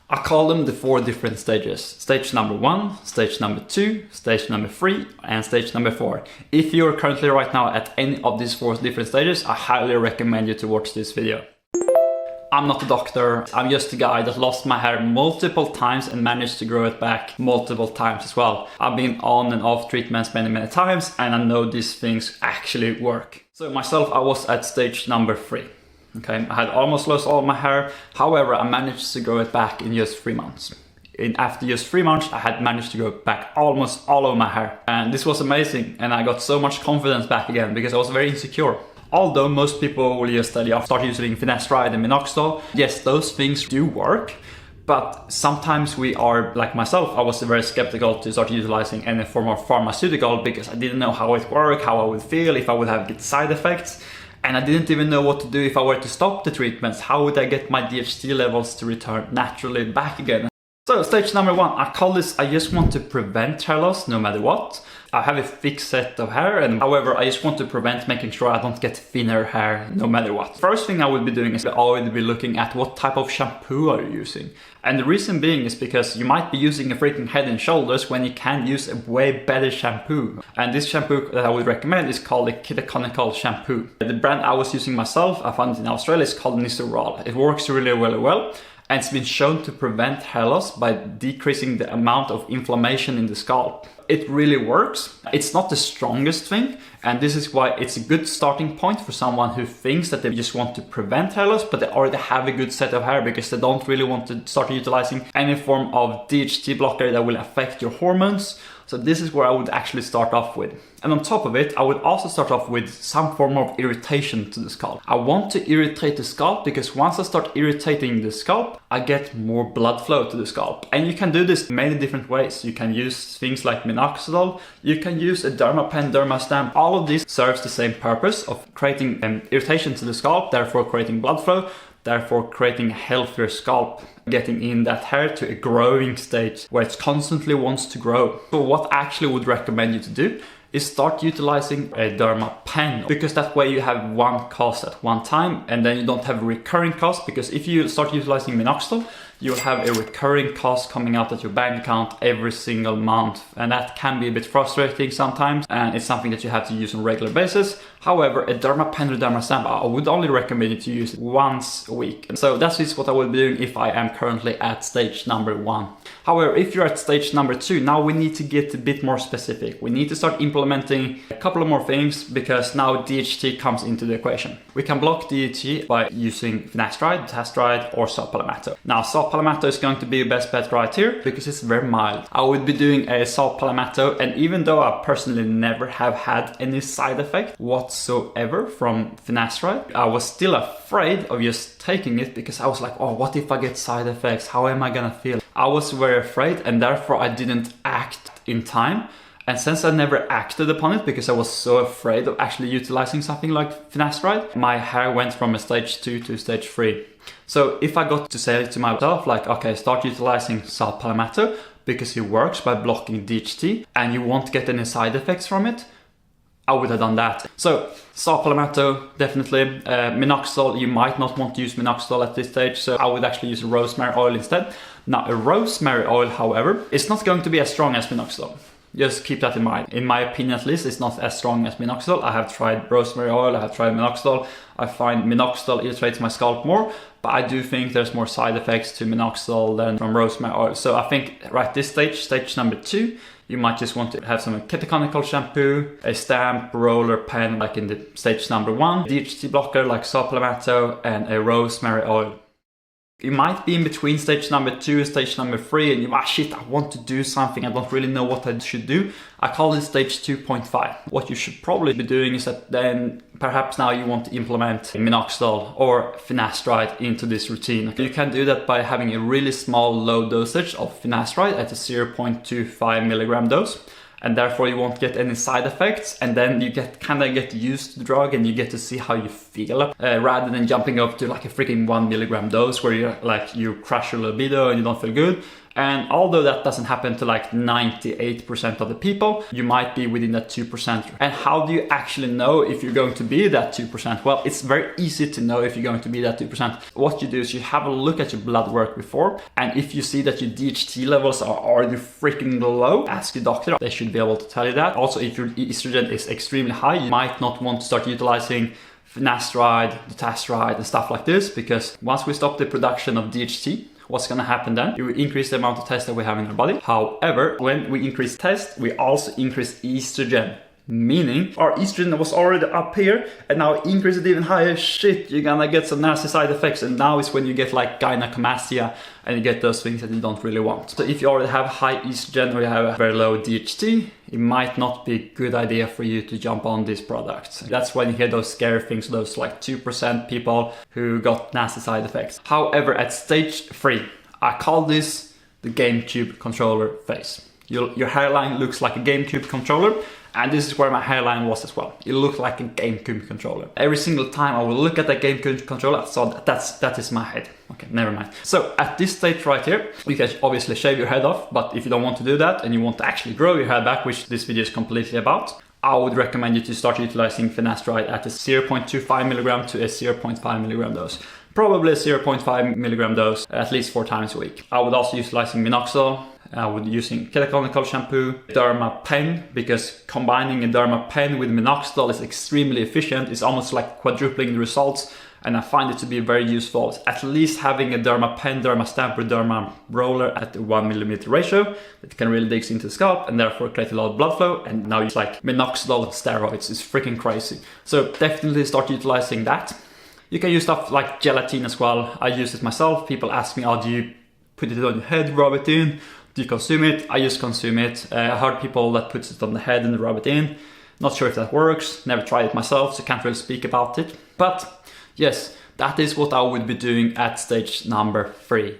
I call them the 4 different stages. Stage number 1, stage number 2, stage number 3, and stage number 4. If you're currently right now at any of these 4 different stages, I highly recommend you to watch this video. I'm not a doctor, I'm just a guy that lost my hair multiple times and managed to grow it back multiple times as well. I've been on and off treatments many times, and I know these things actually work. So myself, I was at stage number 3. Okay, I had almost lost all my hair, however I managed to grow it back in just 3 months. After just 3 months, I had managed to grow back almost all of my hair. And this was amazing, and I got so much confidence back again because I was very insecure. Although most people will just start using finasteride and minoxidil, yes, those things do work, but sometimes we are, like myself, I was very skeptical to start utilizing any form of pharmaceutical because I didn't know how it worked, how I would feel, if I would have side effects, and I didn't even know what to do if I were to stop the treatments. How would I get my DHT levels to return naturally back again? So stage number 1, I call this, I just want to prevent hair loss no matter what. I have a fixed set of hair, and however I just want to prevent making sure I don't get thinner hair no matter what. First thing I would be doing is I would be looking at what type of shampoo are you using. And the reason being is because you might be using a freaking Head and Shoulders when you can use a way better shampoo. And this shampoo that I would recommend is called a ketoconical shampoo. The brand I was using myself, I found it in Australia, is called Nizoral. It works really well. And it's been shown to prevent hair loss by decreasing the amount of inflammation in the scalp. It really works. It's not the strongest thing, and this is why it's a good starting point for someone who thinks that they just want to prevent hair loss, but they already have a good set of hair because they don't really want to start utilizing any form of DHT blocker that will affect your hormones. So this is where I would actually start off with. And on top of it, I would also start off with some form of irritation to the scalp. I want to irritate the scalp because once I start irritating the scalp, I get more blood flow to the scalp. And you can do this many different ways. You can use things like minoxidil, you can use a dermapen, dermastamp. All of these serves the same purpose of creating an irritation to the scalp, therefore creating blood flow, therefore creating a healthier scalp, getting in that hair to a growing stage where it constantly wants to grow. So what I actually would recommend you to do is start utilizing a dermapen, because that way you have one cost at one time and then you don't have a recurring cost, because if you start utilizing minoxidil, you'll have a recurring cost coming out at your bank account every single month, and that can be a bit frustrating sometimes, and it's something that you have to use on a regular basis. However, a dermapen or dermastamp, I would only recommend you to use it once a week. So that is what I will be doing if I am currently at stage number 1. However, if you're at stage number 2, now we need to get a bit more specific. We need to start implementing a couple of more things, because now DHT comes into the equation. We can block DHT by using finasteride, dutasteride, or saw palmetto. Now, saw palmetto is going to be your best bet right here because it's very mild. I would be doing a saw palmetto, and even though I personally never have had any side effect whatsoever from finasteride, I was still afraid of just taking it because I was like, oh, what if I get side effects? How am I gonna feel? I was very afraid, and therefore I didn't act in time. And since I never acted upon it because I was so afraid of actually utilizing something like finasteride, my hair went from a stage 2 to stage 3. So if I got to say to myself like, okay, start utilizing saw palmetto because it works by blocking DHT and you won't get any side effects from it, I would have done that. So saw palmetto, definitely. Minoxidil, you might not want to use minoxidil at this stage, so I would actually use rosemary oil instead. Now, a rosemary oil, however, is not going to be as strong as minoxidil. Just keep that in mind. In my opinion, at least, it's not as strong as minoxidil. I have tried rosemary oil, I have tried minoxidil. I find minoxidil irritates my scalp more, but I do think there's more side effects to minoxidil than from rosemary oil. So I think right this stage, stage number 2, you might just want to have some ketoconical shampoo, a stamp, roller, pen, like in the stage number 1, DHT blocker like saw palmetto, and a rosemary oil. You might be in between stage number 2 and stage number 3 and you might, shit, I want to do something, I don't really know what I should do. I call it stage 2.5. What you should probably be doing is that then perhaps now you want to implement minoxidil or finasteride into this routine. You can do that by having a really small low dosage of finasteride at a 0.25 milligram dose. And therefore you won't get any side effects, and then you kind of get used to the drug and you get to see how you feel, rather than jumping up to like a freaking 1 milligram dose where you crush your libido and you don't feel good, And although that doesn't happen to like 98% of the people, you might be within that 2%. And how do you actually know if you're going to be that 2%? Well, it's very easy to know if you're going to be that 2%. What you do is you have a look at your blood work before, and if you see that your DHT levels are already freaking low, ask your doctor. They should be able to tell you that. Also, if your estrogen is extremely high, you might not want to start utilizing finasteride, dutasteride, and stuff like this, because once we stop the production of DHT, what's going to happen then? You will increase the amount of tests that we have in our body. However, when we increase tests, we also increase estrogen. Meaning our estrogen was already up here and now increase it even higher. Shit, you're gonna get some nasty side effects, and now is when you get like gynecomastia and you get those things that you don't really want. So if you already have high estrogen or you have a very low DHT, it might not be a good idea for you to jump on these products. That's when you hear those scary things, those like 2% people who got nasty side effects. However, at stage 3, I call this the GameCube controller phase. Your hairline looks like a GameCube controller, and this is where my hairline was as well. It looked like a GameCube controller. Every single time I will look at that GameCube controller, I thought that is my head. Okay, never mind. So at this stage right here, you can obviously shave your head off, but if you don't want to do that and you want to actually grow your hair back, which this video is completely about, I would recommend you to start utilizing finasteride at a 0.25 milligram to a 0.5 milligram dose. Probably a 0.5 milligram dose at least 4 times a week. I would also utilizing minoxidil. I would using ketoconazole shampoo, derma pen, because combining a derma pen with minoxidil is extremely efficient. It's almost like quadrupling the results, and I find it to be very useful. At least having a derma pen, derma stamp, or derma roller at the 1mm ratio that can really dig into the scalp and therefore create a lot of blood flow. And now it's like minoxidil and steroids. It's freaking crazy. So definitely start utilizing that. You can use stuff like gelatin as well. I use it myself. People ask me, oh, do you put it on your head, rub it in? Do you consume it? I just consume it. I heard people that puts it on the head and rub it in. Not sure if that works. Never tried it myself, so can't really speak about it. But yes, that is what I would be doing at stage number 3.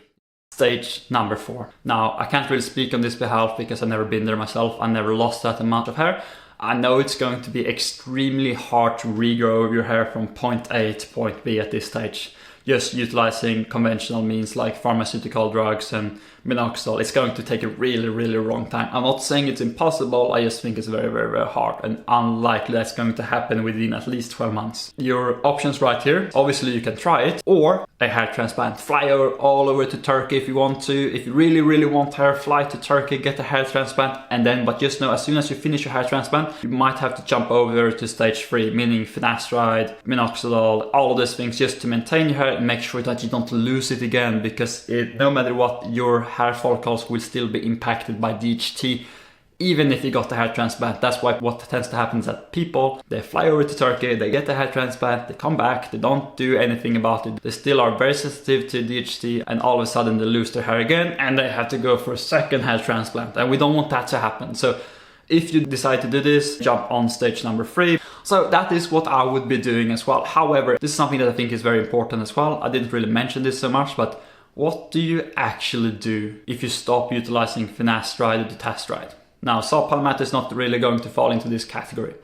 Stage number 4. Now, I can't really speak on this behalf because I've never been there myself. I never lost that amount of hair. I know it's going to be extremely hard to regrow your hair from point A to point B at this stage. Just utilizing conventional means like pharmaceutical drugs and minoxidil. It's going to take a really, really long time. I'm not saying it's impossible. I just think it's very, very, very hard and unlikely that's going to happen within at least 12 months. Your options right here. Obviously, you can try it, or a hair transplant. Fly all over to Turkey if you want to. If you really, really want hair, fly to Turkey, get a hair transplant, and then, but just know, as soon as you finish your hair transplant, you might have to jump over to stage 3, meaning finasteride, minoxidil, all of those things, just to maintain your hair and make sure that you don't lose it again, because no matter what, your hair follicles will still be impacted by DHT, even if you got the hair transplant. That's why what tends to happen is that people, they fly over to Turkey, they get the hair transplant, they come back, they don't do anything about it. They still are very sensitive to DHT, and all of a sudden they lose their hair again and they have to go for a second hair transplant. And we don't want that to happen. So if you decide to do this, jump on stage number 3. So that is what I would be doing as well. However, this is something that I think is very important as well. I didn't really mention this so much, but what do you actually do if you stop utilizing finasteride or dutasteride? Now, saw palmetto is not really going to fall into this category.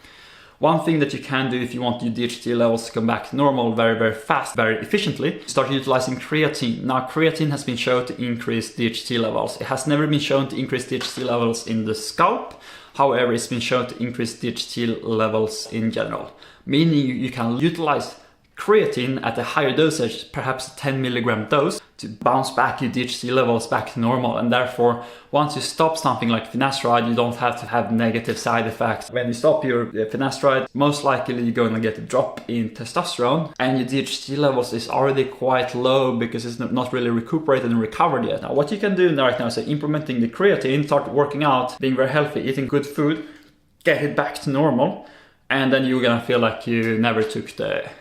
One thing that you can do if you want your DHT levels to come back to normal very, very fast, very efficiently, start utilizing creatine. Now, creatine has been shown to increase DHT levels. It has never been shown to increase DHT levels in the scalp. However, it's been shown to increase DHT levels in general, meaning you can utilize creatine at a higher dosage, perhaps a 10 milligram dose, to bounce back your DHT levels back to normal. And therefore, once you stop something like finasteride, you don't have to have negative side effects. When you stop your finasteride, most likely you're going to get a drop in testosterone, and your DHT levels is already quite low because it's not really recuperated and recovered yet. Now, what you can do right now is implementing the creatine, start working out, being very healthy, eating good food, get it back to normal. And then you're gonna feel like you never took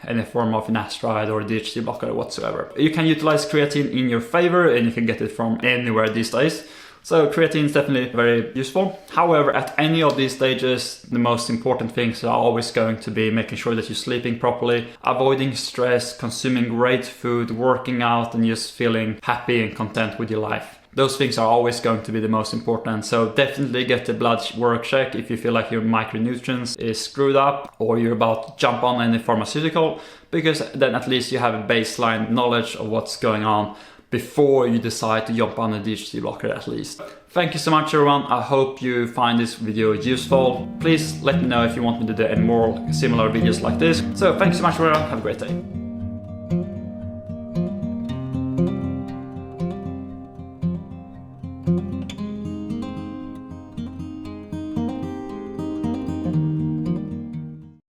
any form of finasteride or DHT blocker whatsoever. You can utilize creatine in your favor, and you can get it from anywhere these days. So creatine is definitely very useful. However, at any of these stages, the most important things are always going to be making sure that you're sleeping properly, avoiding stress, consuming great food, working out, and just feeling happy and content with your life. Those things are always going to be the most important. So definitely get the blood work check if you feel like your micronutrients is screwed up or you're about to jump on any pharmaceutical, because then at least you have a baseline knowledge of what's going on before you decide to jump on a DHT blocker at least. Thank you so much everyone, I hope you find this video useful. Please let me know if you want me to do any more similar videos like this. So thanks so much everyone, have a great day.